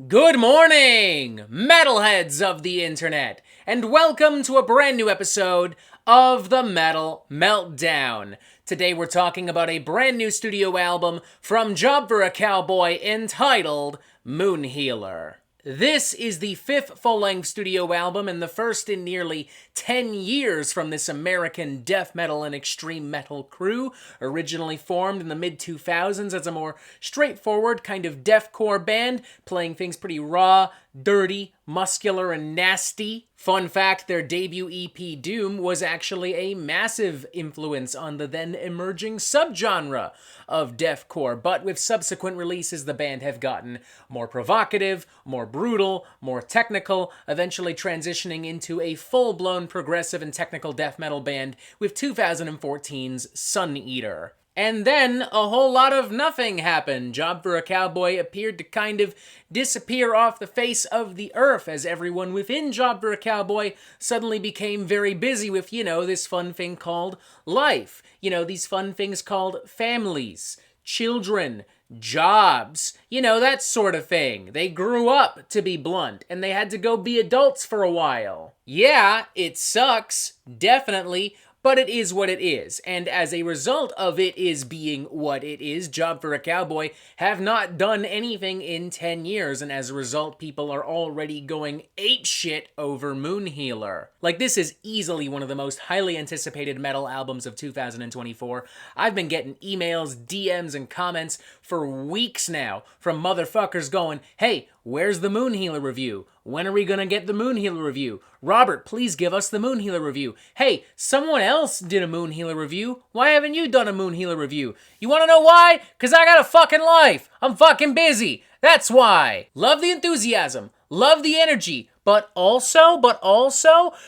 Good morning, metalheads of the internet, and welcome to a brand new episode of the Metal Meltdown. Today we're talking about a brand new studio album from Job For A Cowboy entitled Moon Healer. This is the fifth full-length studio album and the first in nearly 10 years from this American death metal and extreme metal crew, originally formed in the mid-2000s as a more straightforward kind of deathcore band, playing things pretty raw, dirty, muscular, and nasty. Fun fact, their debut EP, Doom, was actually a massive influence on the then emerging subgenre of deathcore, but with subsequent releases the band have gotten more provocative, more brutal, more technical, eventually transitioning into a full-blown progressive and technical death metal band with 2014's Sun Eater. And then a whole lot of nothing happened. Job For A Cowboy appeared to kind of disappear off the face of the earth as everyone within Job For A Cowboy suddenly became very busy with, this fun thing called life. These fun things called families, children, jobs, that sort of thing. They grew up, to be blunt, and they had to go be adults for a while. Yeah, it sucks, definitely, but it is what it is, and as a result of it is being what it is, Job For A Cowboy have not done anything in 10 years, and as a result, people are already going apeshit over Moon Healer. Like, this is easily one of the most highly anticipated metal albums of 2024. I've been getting emails, DMs, and comments for weeks now from motherfuckers going, hey, where's the Moon Healer review? When are we gonna get the Moon Healer review? Robert, please give us the Moon Healer review. Hey, someone else did a Moon Healer review. Why haven't you done a Moon Healer review? You wanna know why? 'Cause I got a fucking life. I'm fucking busy. That's why. Love the enthusiasm. Love the energy. But also,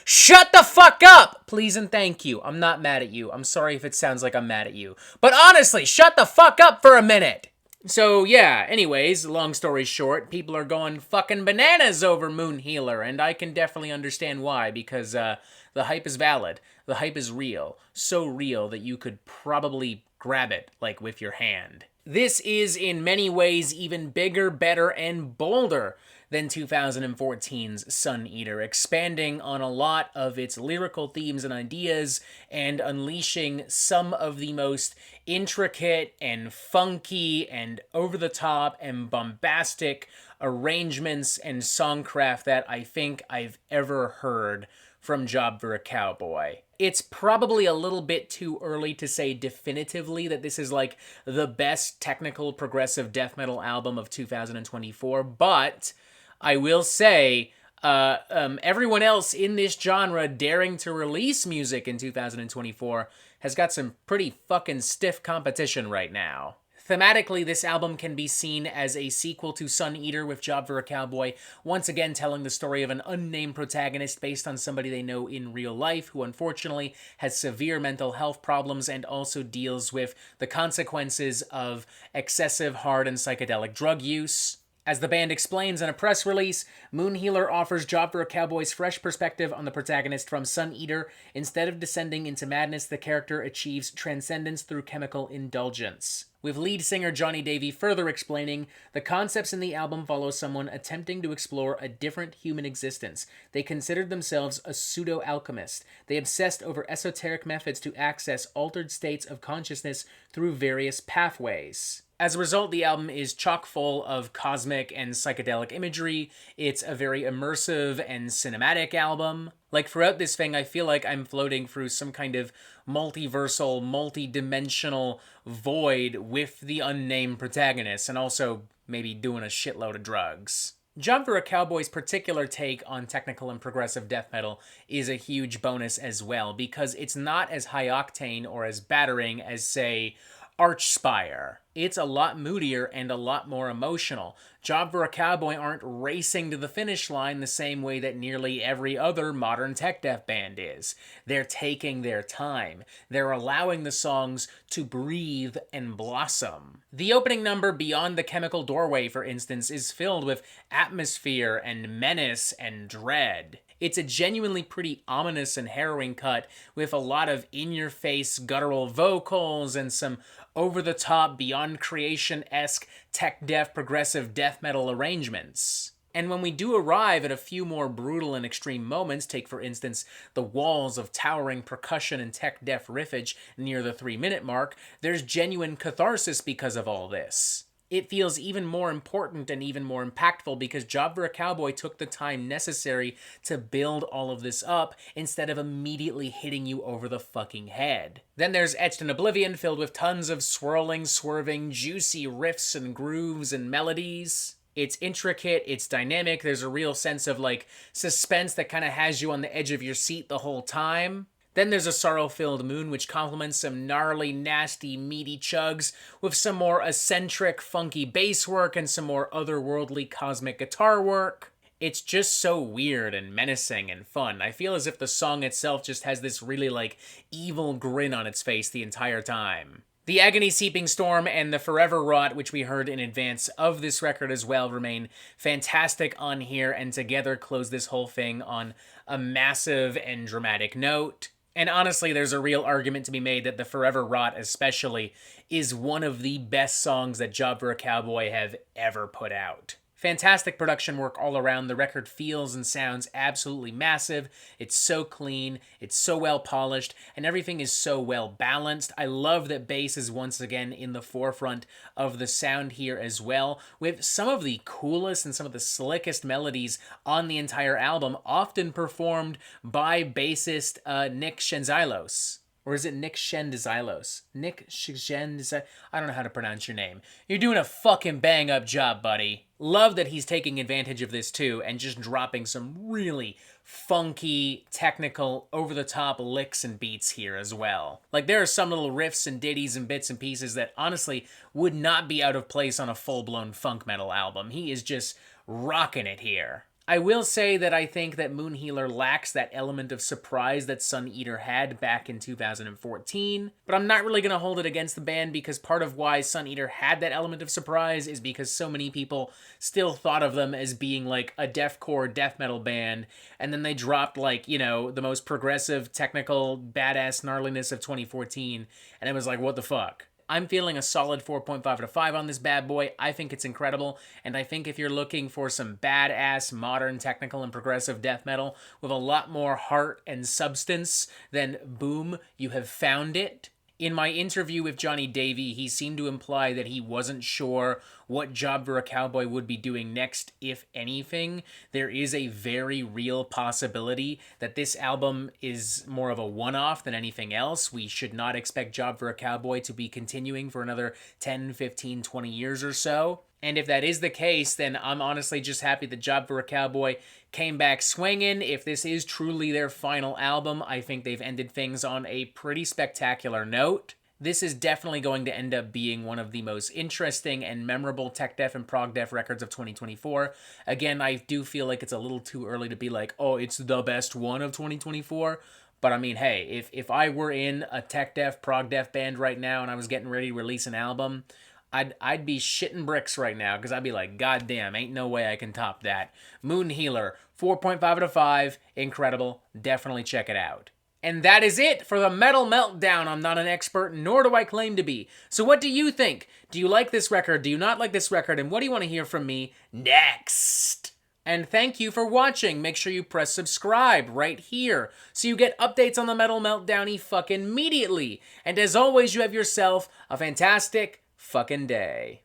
shut the fuck up! Please and thank you. I'm not mad at you. I'm sorry if it sounds like I'm mad at you. But honestly, shut the fuck up for a minute! So yeah, anyways, long story short, people are going fucking bananas over Moon Healer, and I can definitely understand why, because the hype is valid. The hype is real. So real that you could probably grab it, like, with your hand. This is, in many ways, even bigger, better, and bolder than 2014's Sun Eater, expanding on a lot of its lyrical themes and ideas and unleashing some of the most intricate and funky and over-the-top and bombastic arrangements and songcraft that I think I've ever heard from Job For A Cowboy. It's probably a little bit too early to say definitively that this is like the best technical progressive death metal album of 2024, but I will say, everyone else in this genre daring to release music in 2024 has got some pretty fucking stiff competition right now. Thematically, this album can be seen as a sequel to Sun Eater with Job For A Cowboy, once again telling the story of an unnamed protagonist based on somebody they know in real life who unfortunately has severe mental health problems and also deals with the consequences of excessive hard and psychedelic drug use. As the band explains in a press release, Moon Healer offers Job For A Cowboy's fresh perspective on the protagonist from Sun Eater. Instead of descending into madness, the character achieves transcendence through chemical indulgence. With lead singer Johnny Davey further explaining, the concepts in the album follow someone attempting to explore a different human existence. They considered themselves a pseudo-alchemist. They obsessed over esoteric methods to access altered states of consciousness through various pathways. As a result, the album is chock full of cosmic and psychedelic imagery. It's a very immersive and cinematic album. Like, throughout this thing, I feel like I'm floating through some kind of multiversal, multi-dimensional void with the unnamed protagonist, and also maybe doing a shitload of drugs. Job For A Cowboy's particular take on technical and progressive death metal is a huge bonus as well, because it's not as high-octane or as battering as, say, Archspire. It's a lot moodier and a lot more emotional. Job For A Cowboy aren't racing to the finish line the same way that nearly every other modern tech death band is. They're taking their time. They're allowing the songs to breathe and blossom. The opening number, Beyond the Chemical Doorway, for instance, is filled with atmosphere and menace and dread. It's a genuinely pretty ominous and harrowing cut with a lot of in-your-face guttural vocals and some over-the-top, beyond creation-esque, tech-deaf, progressive death metal arrangements. And when we do arrive at a few more brutal and extreme moments, take for instance the walls of towering percussion and tech-deaf riffage near the 3-minute mark, there's genuine catharsis because of all this. It feels even more important and even more impactful because Job For A Cowboy took the time necessary to build all of this up instead of immediately hitting you over the fucking head. Then there's Etched in Oblivion, filled with tons of swirling, swerving, juicy riffs and grooves and melodies. It's intricate, it's dynamic, there's a real sense of, like, suspense that kind of has you on the edge of your seat the whole time. Then there's a sorrow-filled moon, which complements some gnarly, nasty, meaty chugs with some more eccentric, funky bass work and some more otherworldly cosmic guitar work. It's just so weird and menacing and fun. I feel as if the song itself just has this really, like, evil grin on its face the entire time. The Agony Seeping Storm and the Forever Rot, which we heard in advance of this record as well, remain fantastic on here and together close this whole thing on a massive and dramatic note. And honestly, there's a real argument to be made that the Forever Rot especially is one of the best songs that Job For A Cowboy have ever put out. Fantastic production work all around. The record feels and sounds absolutely massive. It's so clean, it's so well polished, and everything is so well balanced. I love that bass is once again in the forefront of the sound here as well, with some of the coolest and some of the slickest melodies on the entire album, often performed by bassist Nick Shenzilos. Or is it Nick Shendizilos? Nick Shendizilos? I don't know how to pronounce your name. You're doing a fucking bang-up job, buddy. Love that he's taking advantage of this, too, and just dropping some really funky, technical, over-the-top licks and beats here as well. Like, there are some little riffs and ditties and bits and pieces that, honestly, would not be out of place on a full-blown funk metal album. He is just rocking it here. I will say that I think that Moonhealer lacks that element of surprise that Sun Eater had back in 2014, but I'm not really going to hold it against the band because part of why Sun Eater had that element of surprise is because so many people still thought of them as being like a deathcore death metal band, and then they dropped, like, you know, the most progressive, technical, badass gnarliness of 2014, and it was like, what the fuck? I'm feeling a solid 4.5 out of 5 on this bad boy. I think it's incredible, and I think if you're looking for some badass, modern, technical, and progressive death metal with a lot more heart and substance, then boom, you have found it. In my interview with Johnny Davey, he seemed to imply that he wasn't sure what Job For A Cowboy would be doing next, if anything. There is a very real possibility that this album is more of a one-off than anything else. We should not expect Job For A Cowboy to be continuing for another 10, 15, 20 years or so. And if that is the case, then I'm honestly just happy that Job For A Cowboy came back swinging. If this is truly their final album, I think they've ended things on a pretty spectacular note. This is definitely going to end up being one of the most interesting and memorable tech death and prog death records of 2024. Again, I do feel like it's a little too early to be like, oh, it's the best one of 2024. But I mean, hey, if I were in a tech death, prog death band right now and I was getting ready to release an album, I'd be shitting bricks right now because I'd be like, God damn, ain't no way I can top that. Moonhealer, 4.5 out of 5, incredible. Definitely check it out. And that is it for the Metal Meltdown. I'm not an expert, nor do I claim to be. So what do you think? Do you like this record? Do you not like this record? And what do you want to hear from me next? And thank you for watching. Make sure you press subscribe right here so you get updates on the Metal Meltdown fucking immediately. And as always, you have yourself a fantastic fucking day.